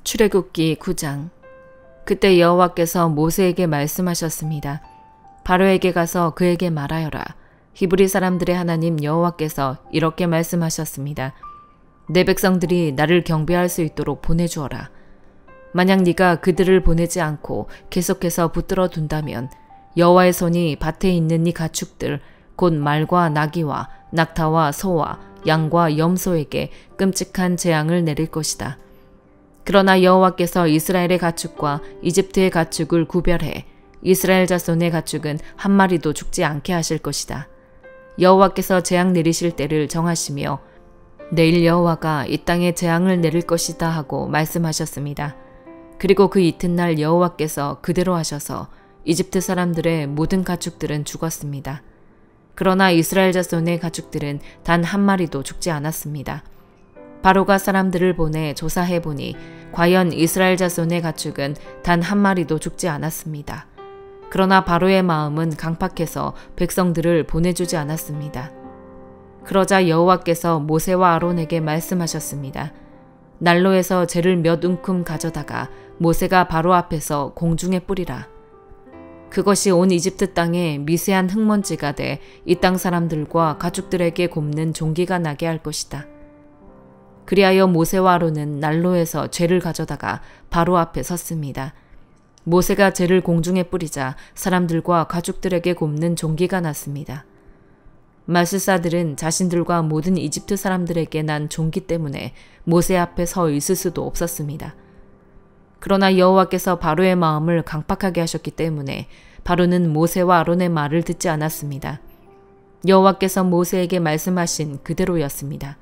출애굽기 9장. 그때 여호와께서 모세에게 말씀하셨습니다. 바로에게 가서 그에게 말하여라. 히브리 사람들의 하나님 여호와께서 이렇게 말씀하셨습니다. 내 백성들이 나를 경배할 수 있도록 보내주어라. 만약 네가 그들을 보내지 않고 계속해서 붙들어 둔다면 여호와의 손이 밭에 있는 네 가축들 곧 말과 나귀와 낙타와 소와 양과 염소에게 끔찍한 재앙을 내릴 것이다. 그러나 여호와께서 이스라엘의 가축과 이집트의 가축을 구별해 이스라엘 자손의 가축은 한 마리도 죽지 않게 하실 것이다. 여호와께서 재앙 내리실 때를 정하시며 내일 여호와가 이 땅에 재앙을 내릴 것이다 하고 말씀하셨습니다. 그리고 그 이튿날 여호와께서 그대로 하셔서 이집트 사람들의 모든 가축들은 죽었습니다. 그러나 이스라엘 자손의 가축들은 단 한 마리도 죽지 않았습니다. 바로가 사람들을 보내 조사해 보니 과연 이스라엘 자손의 가축은 단 한 마리도 죽지 않았습니다. 그러나 바로의 마음은 강팍해서 백성들을 보내주지 않았습니다. 그러자 여호와께서 모세와 아론에게 말씀하셨습니다. 난로에서 재를 몇 움큼 가져다가 모세가 바로 앞에서 공중에 뿌리라. 그것이 온 이집트 땅에 미세한 흙먼지가 돼 이 땅 사람들과 가축들에게 굽는 종기가 나게 할 것이다. 그리하여 모세와 아론은 난로에서 재를 가져다가 바로 앞에 섰습니다. 모세가 재를 공중에 뿌리자 사람들과 가축들에게 굽는 종기가 났습니다. 말술사들은 자신들과 모든 이집트 사람들에게 난 종기 때문에 모세 앞에 서 있을 수도 없었습니다. 그러나 여호와께서 바로의 마음을 강팍하게 하셨기 때문에 바로는 모세와 아론의 말을 듣지 않았습니다. 여호와께서 모세에게 말씀하신 그대로였습니다.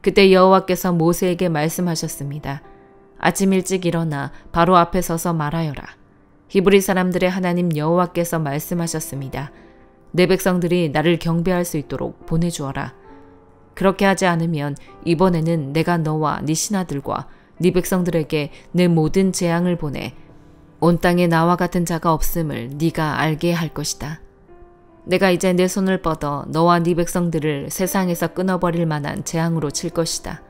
그때 여호와께서 모세에게 말씀하셨습니다. 아침 일찍 일어나 바로 앞에 서서 말하여라. 히브리 사람들의 하나님 여호와께서 말씀하셨습니다. 내 백성들이 나를 경배할 수 있도록 보내주어라. 그렇게 하지 않으면 이번에는 내가 너와 네 신하들과 네 백성들에게 내 모든 재앙을 보내 온 땅에 나와 같은 자가 없음을 네가 알게 할 것이다. 내가 이제 내 손을 뻗어 너와 네 백성들을 세상에서 끊어버릴 만한 재앙으로 칠 것이다.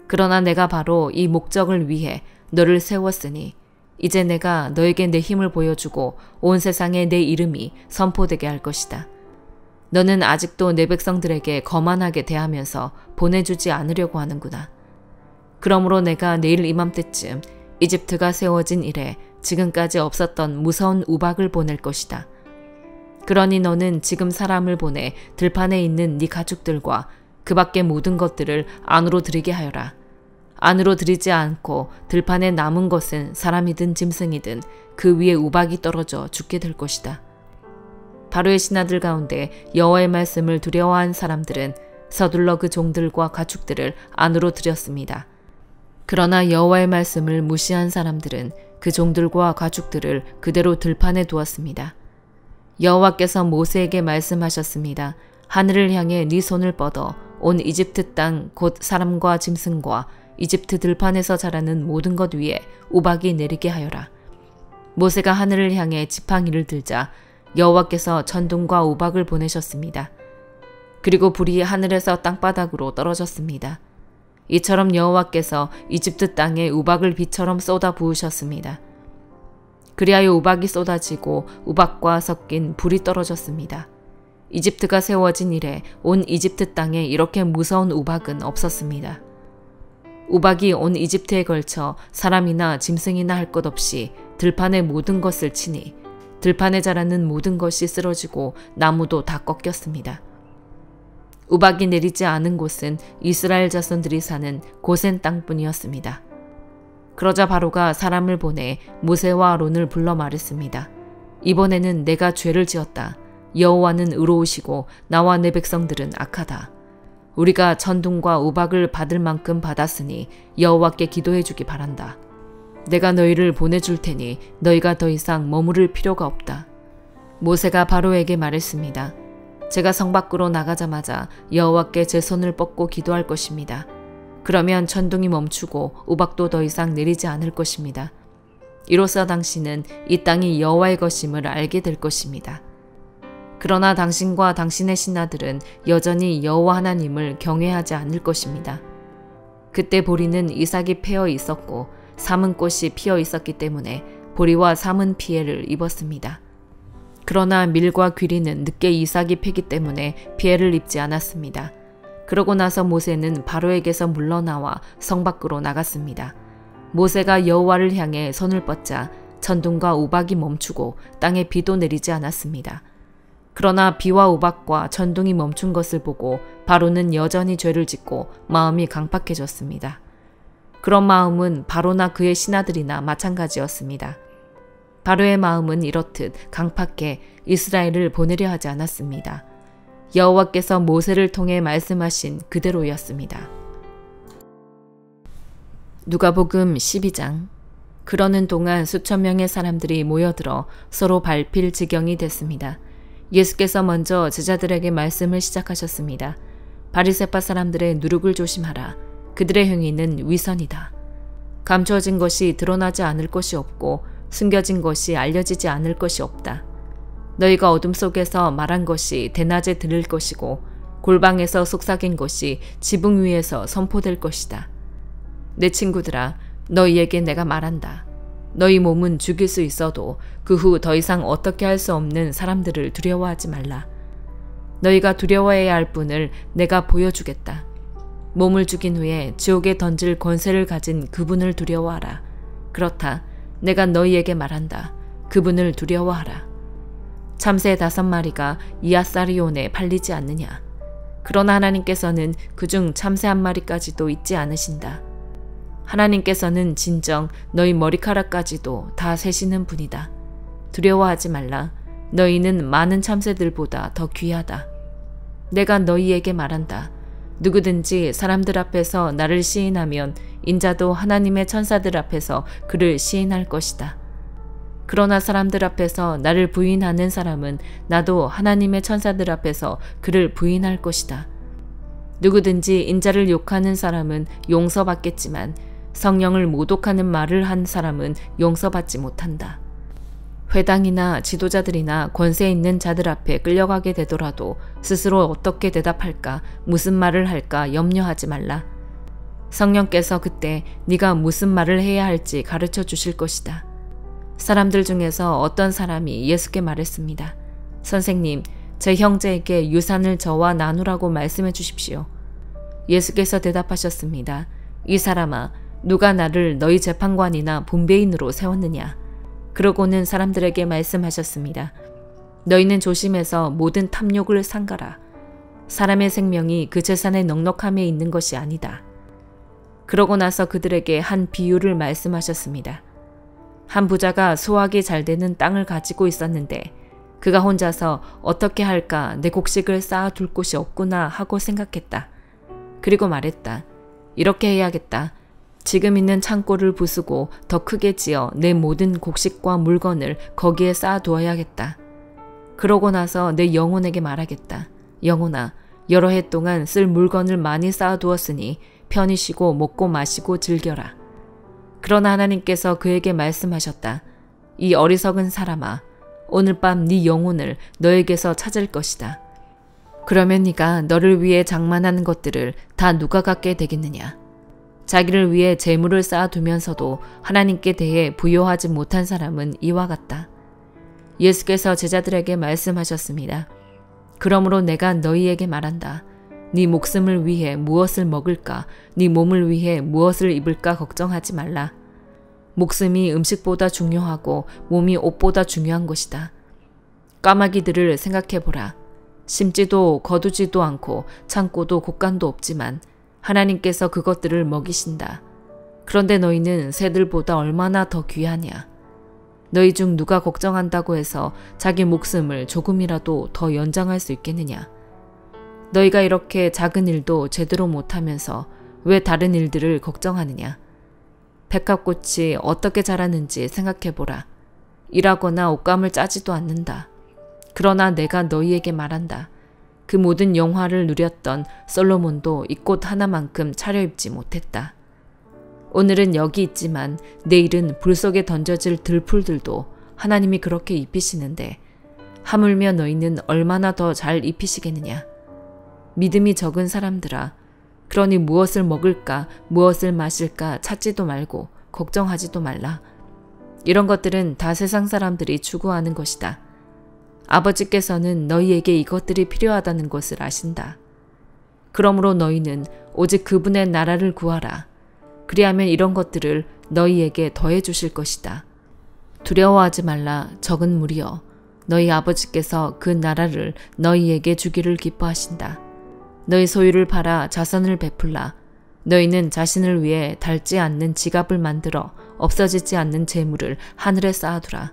그러나 내가 바로 이 목적을 위해 너를 세웠으니 이제 내가 너에게 내 힘을 보여주고 온 세상에 내 이름이 선포되게 할 것이다. 너는 아직도 내 백성들에게 거만하게 대하면서 보내주지 않으려고 하는구나. 그러므로 내가 내일 이맘때쯤 이집트가 세워진 이래 지금까지 없었던 무서운 우박을 보낼 것이다. 그러니 너는 지금 사람을 보내 들판에 있는 네 가축들과 그 밖의 모든 것들을 안으로 들이게 하여라. 안으로 들이지 않고 들판에 남은 것은 사람이든 짐승이든 그 위에 우박이 떨어져 죽게 될 것이다. 바로의 신하들 가운데 여호와의 말씀을 두려워한 사람들은 서둘러 그 종들과 가축들을 안으로 들였습니다. 그러나 여호와의 말씀을 무시한 사람들은 그 종들과 가축들을 그대로 들판에 두었습니다. 여호와께서 모세에게 말씀하셨습니다. 하늘을 향해 네 손을 뻗어 온 이집트 땅 곧 사람과 짐승과 이집트 들판에서 자라는 모든 것 위에 우박이 내리게 하여라. 모세가 하늘을 향해 지팡이를 들자 여호와께서 천둥과 우박을 보내셨습니다. 그리고 불이 하늘에서 땅바닥으로 떨어졌습니다. 이처럼 여호와께서 이집트 땅에 우박을 비처럼 쏟아 부으셨습니다. 그리하여 우박이 쏟아지고 우박과 섞인 불이 떨어졌습니다. 이집트가 세워진 이래 온 이집트 땅에 이렇게 무서운 우박은 없었습니다. 우박이 온 이집트에 걸쳐 사람이나 짐승이나 할 것 없이 들판의 모든 것을 치니 들판에 자라는 모든 것이 쓰러지고 나무도 다 꺾였습니다. 우박이 내리지 않은 곳은 이스라엘 자손들이 사는 고센 땅뿐이었습니다. 그러자 바로가 사람을 보내 모세와 아론을 불러 말했습니다. 이번에는 내가 죄를 지었다. 여호와는 의로우시고 나와 내 백성들은 악하다. 우리가 천둥과 우박을 받을 만큼 받았으니 여호와께 기도해 주기 바란다. 내가 너희를 보내줄 테니 너희가 더 이상 머무를 필요가 없다. 모세가 바로에게 말했습니다. 제가 성 밖으로 나가자마자 여호와께 제 손을 뻗고 기도할 것입니다. 그러면 천둥이 멈추고 우박도 더 이상 내리지 않을 것입니다. 이로써 당신은 이 땅이 여호와의 것임을 알게 될 것입니다. 그러나 당신과 당신의 신하들은 여전히 여호와 하나님을 경외하지 않을 것입니다. 그때 보리는 이삭이 패어 있었고 삼은 꽃이 피어 있었기 때문에 보리와 삼은 피해를 입었습니다. 그러나 밀과 귀리는 늦게 이삭이 피기 때문에 피해를 입지 않았습니다. 그러고 나서 모세는 바로에게서 물러나와 성 밖으로 나갔습니다. 모세가 여호와를 향해 손을 뻗자 천둥과 우박이 멈추고 땅에 비도 내리지 않았습니다. 그러나 비와 우박과 천둥이 멈춘 것을 보고 바로는 여전히 죄를 짓고 마음이 강팍해졌습니다. 그런 마음은 바로나 그의 신하들이나 마찬가지였습니다. 바로의 마음은 이렇듯 강팍해 이스라엘을 보내려 하지 않았습니다. 여호와께서 모세를 통해 말씀하신 그대로였습니다. 누가복음 12장. 그러는 동안 수천 명의 사람들이 모여들어 서로 밟힐 지경이 됐습니다. 예수께서 먼저 제자들에게 말씀을 시작하셨습니다. 바리새파 사람들의 누룩을 조심하라. 그들의 행위는 위선이다. 감추어진 것이 드러나지 않을 것이 없고 숨겨진 것이 알려지지 않을 것이 없다. 너희가 어둠 속에서 말한 것이 대낮에 들릴 것이고 골방에서 속삭인 것이 지붕 위에서 선포될 것이다. 내 친구들아, 너희에게 내가 말한다. 너희 몸은 죽일 수 있어도 그 후 더 이상 어떻게 할 수 없는 사람들을 두려워하지 말라. 너희가 두려워해야 할 분을 내가 보여주겠다. 몸을 죽인 후에 지옥에 던질 권세를 가진 그분을 두려워하라. 그렇다. 내가 너희에게 말한다. 그분을 두려워하라. 참새 5마리가 이앗사리온에 팔리지 않느냐. 그러나 하나님께서는 그중 참새 1마리까지도 잊지 않으신다. 하나님께서는 진정 너희 머리카락까지도 다 세시는 분이다. 두려워하지 말라. 너희는 많은 참새들보다 더 귀하다. 내가 너희에게 말한다. 누구든지 사람들 앞에서 나를 시인하면 인자도 하나님의 천사들 앞에서 그를 시인할 것이다. 그러나 사람들 앞에서 나를 부인하는 사람은 나도 하나님의 천사들 앞에서 그를 부인할 것이다. 누구든지 인자를 욕하는 사람은 용서받겠지만 성령을 모독하는 말을 한 사람은 용서받지 못한다. 회당이나 지도자들이나 권세 있는 자들 앞에 끌려가게 되더라도 스스로 어떻게 대답할까, 무슨 말을 할까 염려하지 말라. 성령께서 그때 네가 무슨 말을 해야 할지 가르쳐 주실 것이다. 사람들 중에서 어떤 사람이 예수께 말했습니다. 선생님, 제 형제에게 유산을 저와 나누라고 말씀해 주십시오. 예수께서 대답하셨습니다. 이 사람아, 누가 나를 너희 재판관이나 분배인으로 세웠느냐? 그러고는 사람들에게 말씀하셨습니다. 너희는 조심해서 모든 탐욕을 삼가라. 사람의 생명이 그 재산의 넉넉함에 있는 것이 아니다. 그러고 나서 그들에게 한 비유를 말씀하셨습니다. 한 부자가 수확이 잘 되는 땅을 가지고 있었는데 그가 혼자서 어떻게 할까 내 곡식을 쌓아둘 곳이 없구나 하고 생각했다. 그리고 말했다. 이렇게 해야겠다. 지금 있는 창고를 부수고 더 크게 지어 내 모든 곡식과 물건을 거기에 쌓아두어야겠다. 그러고 나서 내 영혼에게 말하겠다. 영혼아, 여러 해 동안 쓸 물건을 많이 쌓아두었으니 편히 쉬고 먹고 마시고 즐겨라. 그러나 하나님께서 그에게 말씀하셨다. 이 어리석은 사람아, 오늘 밤 네 영혼을 너에게서 찾을 것이다. 그러면 네가 너를 위해 장만하는 것들을 다 누가 갖게 되겠느냐? 자기를 위해 재물을 쌓아두면서도 하나님께 대해 부요하지 못한 사람은 이와 같다. 예수께서 제자들에게 말씀하셨습니다. 그러므로 내가 너희에게 말한다. 네 목숨을 위해 무엇을 먹을까, 네 몸을 위해 무엇을 입을까 걱정하지 말라. 목숨이 음식보다 중요하고 몸이 옷보다 중요한 것이다. 까마귀들을 생각해보라. 심지도 거두지도 않고 창고도 곳간도 없지만 하나님께서 그것들을 먹이신다. 그런데 너희는 새들보다 얼마나 더 귀하냐. 너희 중 누가 걱정한다고 해서 자기 목숨을 조금이라도 더 연장할 수 있겠느냐. 너희가 이렇게 작은 일도 제대로 못하면서 왜 다른 일들을 걱정하느냐. 백합꽃이 어떻게 자라는지 생각해보라. 일하거나 옷감을 짜지도 않는다. 그러나 내가 너희에게 말한다. 그 모든 영화를 누렸던 솔로몬도 이 꽃 하나만큼 차려입지 못했다. 오늘은 여기 있지만 내일은 불 속에 던져질 들풀들도 하나님이 그렇게 입히시는데 하물며 너희는 얼마나 더 잘 입히시겠느냐. 믿음이 적은 사람들아, 그러니 무엇을 먹을까 무엇을 마실까 찾지도 말고 걱정하지도 말라. 이런 것들은 다 세상 사람들이 추구하는 것이다. 아버지께서는 너희에게 이것들이 필요하다는 것을 아신다. 그러므로 너희는 오직 그분의 나라를 구하라. 그리하면 이런 것들을 너희에게 더해 주실 것이다. 두려워하지 말라. 적은 무리여. 너희 아버지께서 그 나라를 너희에게 주기를 기뻐하신다. 너희 소유를 팔아 자선을 베풀라. 너희는 자신을 위해 닳지 않는 지갑을 만들어 없어지지 않는 재물을 하늘에 쌓아두라.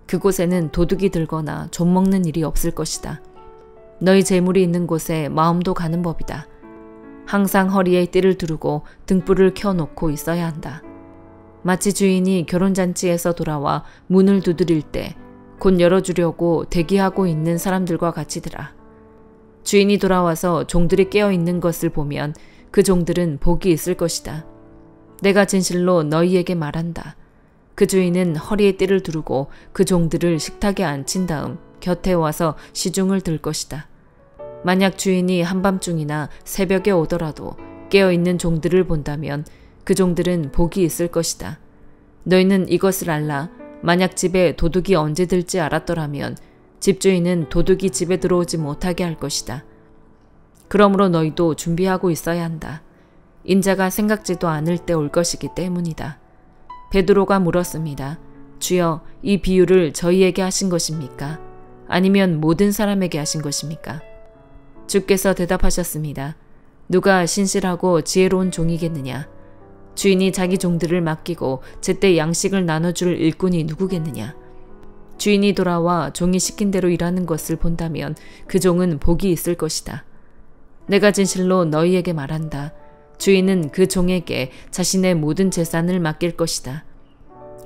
그곳에는 도둑이 들거나 좀먹는 일이 없을 것이다. 너희 재물이 있는 곳에 마음도 가는 법이다. 항상 허리에 띠를 두르고 등불을 켜놓고 있어야 한다. 마치 주인이 결혼잔치에서 돌아와 문을 두드릴 때 곧 열어주려고 대기하고 있는 사람들과 같이더라. 주인이 돌아와서 종들이 깨어있는 것을 보면 그 종들은 복이 있을 것이다. 내가 진실로 너희에게 말한다. 그 주인은 허리에 띠를 두르고 그 종들을 식탁에 앉힌 다음 곁에 와서 시중을 들 것이다. 만약 주인이 한밤중이나 새벽에 오더라도 깨어있는 종들을 본다면 그 종들은 복이 있을 것이다. 너희는 이것을 알라. 만약 집에 도둑이 언제 들지 알았더라면 집주인은 도둑이 집에 들어오지 못하게 할 것이다. 그러므로 너희도 준비하고 있어야 한다. 인자가 생각지도 않을 때 올 것이기 때문이다. 베드로가 물었습니다. 주여, 이 비유를 저희에게 하신 것입니까? 아니면 모든 사람에게 하신 것입니까? 주께서 대답하셨습니다. 누가 신실하고 지혜로운 종이겠느냐? 주인이 자기 종들을 맡기고 제때 양식을 나눠줄 일꾼이 누구겠느냐? 주인이 돌아와 종이 시킨 대로 일하는 것을 본다면 그 종은 복이 있을 것이다. 내가 진실로 너희에게 말한다. 주인은 그 종에게 자신의 모든 재산을 맡길 것이다.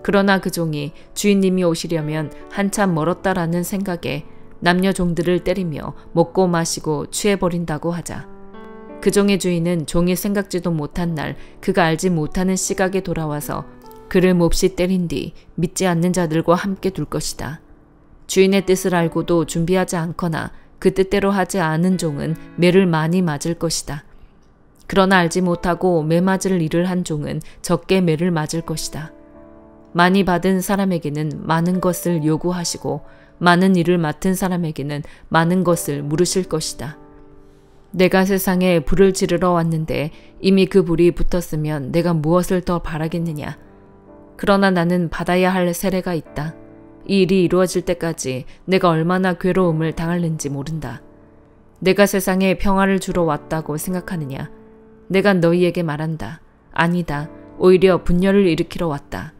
그러나 그 종이 주인님이 오시려면 한참 멀었다라는 생각에 남녀 종들을 때리며 먹고 마시고 취해버린다고 하자. 그 종의 주인은 종이 생각지도 못한 날 그가 알지 못하는 시각에 돌아와서 그를 몹시 때린 뒤 믿지 않는 자들과 함께 둘 것이다. 주인의 뜻을 알고도 준비하지 않거나 그 뜻대로 하지 않은 종은 매를 많이 맞을 것이다. 그러나 알지 못하고 매 맞을 일을 한 종은 적게 매를 맞을 것이다. 많이 받은 사람에게는 많은 것을 요구하시고 많은 일을 맡은 사람에게는 많은 것을 물으실 것이다. 내가 세상에 불을 지르러 왔는데 이미 그 불이 붙었으면 내가 무엇을 더 바라겠느냐. 그러나 나는 받아야 할 세례가 있다. 이 일이 이루어질 때까지 내가 얼마나 괴로움을 당하는지 모른다. 내가 세상에 평화를 주러 왔다고 생각하느냐. 내가 너희에게 말한다. 아니다. 오히려 분열을 일으키러 왔다.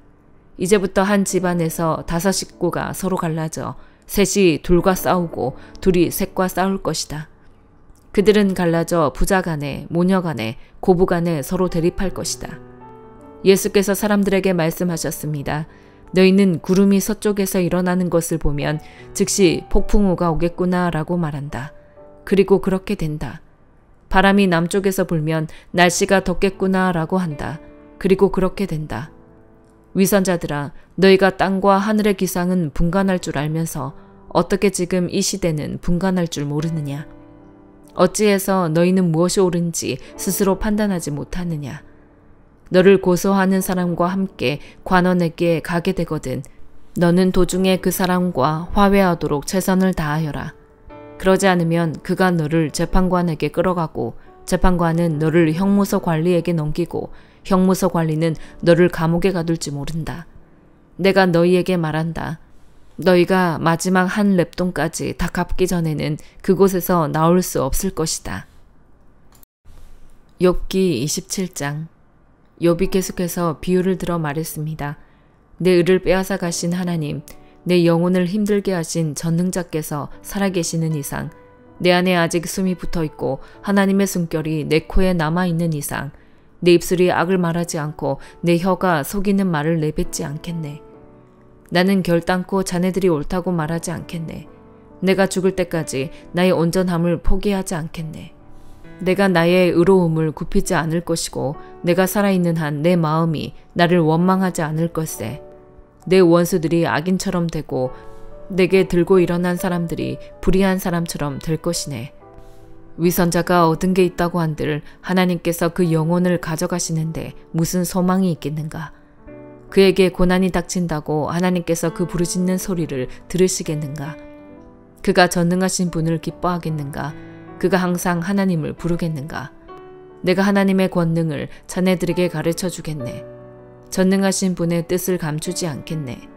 이제부터 한 집안에서 5 식구가 서로 갈라져 셋이 둘과 싸우고 둘이 셋과 싸울 것이다. 그들은 갈라져 부자 간에 모녀 간에 고부 간에 서로 대립할 것이다. 예수께서 사람들에게 말씀하셨습니다. 너희는 구름이 서쪽에서 일어나는 것을 보면 즉시 폭풍우가 오겠구나 라고 말한다. 그리고 그렇게 된다. 바람이 남쪽에서 불면 날씨가 덥겠구나 라고 한다. 그리고 그렇게 된다. 위선자들아, 너희가 땅과 하늘의 기상은 분간할 줄 알면서 어떻게 지금 이 시대는 분간할 줄 모르느냐? 어찌해서 너희는 무엇이 옳은지 스스로 판단하지 못하느냐? 너를 고소하는 사람과 함께 관원에게 가게 되거든 너는 도중에 그 사람과 화해하도록 최선을 다하여라. 그러지 않으면 그가 너를 재판관에게 끌어가고 재판관은 너를 형무소 관리에게 넘기고 형무소 관리는 너를 감옥에 가둘지 모른다. 내가 너희에게 말한다. 너희가 마지막 한 렙돈까지 다 갚기 전에는 그곳에서 나올 수 없을 것이다. 욥기 27장. 욥이 계속해서 비유를 들어 말했습니다. 내 의를 빼앗아 가신 하나님, 내 영혼을 힘들게 하신 전능자께서 살아계시는 이상, 내 안에 아직 숨이 붙어있고 하나님의 숨결이 내 코에 남아있는 이상, 내 입술이 악을 말하지 않고 내 혀가 속이는 말을 내뱉지 않겠네. 나는 결단코 자네들이 옳다고 말하지 않겠네. 내가 죽을 때까지 나의 온전함을 포기하지 않겠네. 내가 나의 의로움을 굽히지 않을 것이고 내가 살아있는 한 내 마음이 나를 원망하지 않을 것세. 내 원수들이 악인처럼 되고 내게 들고 일어난 사람들이 불의한 사람처럼 될 것이네. 위선자가 얻은 게 있다고 한들 하나님께서 그 영혼을 가져가시는데 무슨 소망이 있겠는가. 그에게 고난이 닥친다고 하나님께서 그 부르짖는 소리를 들으시겠는가? 그가 전능하신 분을 기뻐하겠는가? 그가 항상 하나님을 부르겠는가? 내가 하나님의 권능을 자네들에게 가르쳐 주겠네. 전능하신 분의 뜻을 감추지 않겠네.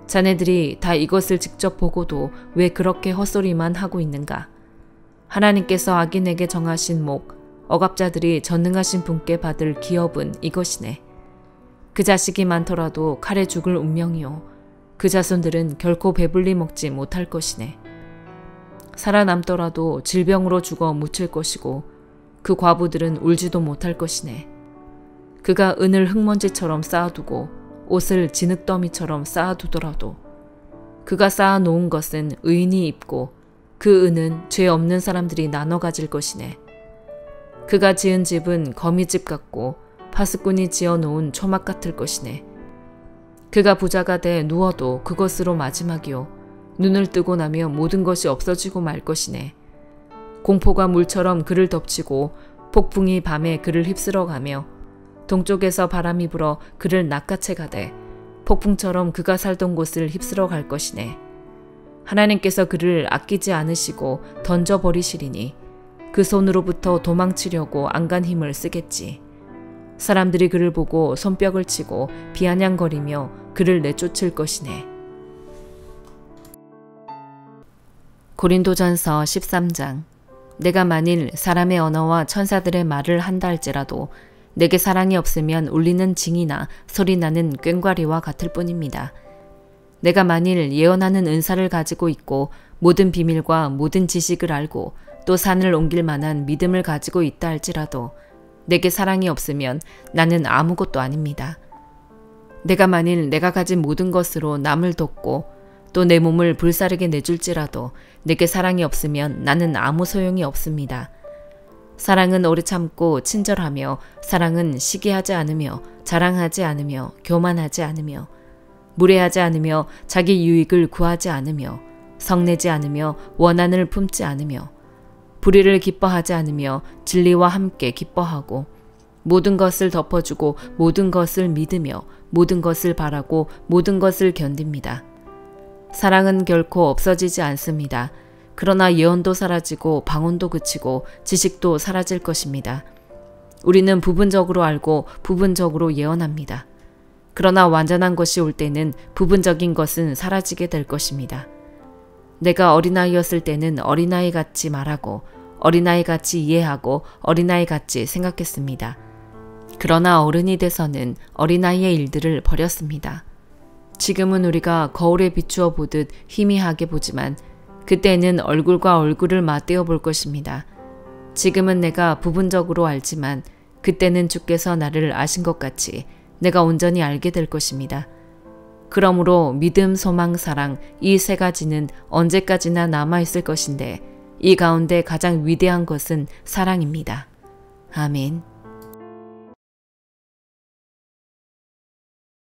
자네들이 다 이것을 직접 보고도 왜 그렇게 헛소리만 하고 있는가? 하나님께서 악인에게 정하신 목, 억압자들이 전능하신 분께 받을 기업은 이것이네. 그 자식이 많더라도 칼에 죽을 운명이요. 그 자손들은 결코 배불리 먹지 못할 것이네. 살아남더라도 질병으로 죽어 묻힐 것이고 그 과부들은 울지도 못할 것이네. 그가 은을 흙먼지처럼 쌓아두고 옷을 진흙더미처럼 쌓아두더라도 그가 쌓아놓은 것은 의인이 입고 그 은은 죄 없는 사람들이 나눠 가질 것이네. 그가 지은 집은 거미집 같고 파수꾼이 지어놓은 초막 같을 것이네. 그가 부자가 돼 누워도 그것으로 마지막이요. 눈을 뜨고 나면 모든 것이 없어지고 말 것이네. 공포가 물처럼 그를 덮치고 폭풍이 밤에 그를 휩쓸어 가며 동쪽에서 바람이 불어 그를 낚아채 가되 폭풍처럼 그가 살던 곳을 휩쓸어 갈 것이네. 하나님께서 그를 아끼지 않으시고 던져버리시리니 그 손으로부터 도망치려고 안간 힘을 쓰겠지. 사람들이 그를 보고 손뼉을 치고 비아냥거리며 그를 내쫓을 것이네. 고린도전서 13장. 내가 만일 사람의 언어와 천사들의 말을 한다 할지라도 내게 사랑이 없으면 울리는 징이나 소리나는 꽹과리와 같을 뿐입니다. 내가 만일 예언하는 은사를 가지고 있고 모든 비밀과 모든 지식을 알고 또 산을 옮길 만한 믿음을 가지고 있다 할지라도 내게 사랑이 없으면 나는 아무것도 아닙니다. 내가 만일 내가 가진 모든 것으로 남을 돕고 또 내 몸을 불사르게 내줄지라도 내게 사랑이 없으면 나는 아무 소용이 없습니다. 사랑은 오래 참고 친절하며 사랑은 시기하지 않으며 자랑하지 않으며 교만하지 않으며 무례하지 않으며 자기 유익을 구하지 않으며 성내지 않으며 원한을 품지 않으며 불의를 기뻐하지 않으며 진리와 함께 기뻐하고 모든 것을 덮어주고 모든 것을 믿으며 모든 것을 바라고 모든 것을 견딥니다. 사랑은 결코 없어지지 않습니다. 그러나 예언도 사라지고 방언도 그치고 지식도 사라질 것입니다. 우리는 부분적으로 알고 부분적으로 예언합니다. 그러나 완전한 것이 올 때는 부분적인 것은 사라지게 될 것입니다. 내가 어린아이였을 때는 어린아이같이 말하고 어린아이같이 이해하고 어린아이같이 생각했습니다. 그러나 어른이 돼서는 어린아이의 일들을 버렸습니다. 지금은 우리가 거울에 비추어 보듯 희미하게 보지만 그때는 얼굴과 얼굴을 맞대어 볼 것입니다. 지금은 내가 부분적으로 알지만 그때는 주께서 나를 아신 것 같이 내가 온전히 알게 될 것입니다. 그러므로 믿음, 소망, 사랑 이 세 가지는 언제까지나 남아있을 것인데 이 가운데 가장 위대한 것은 사랑입니다. 아멘.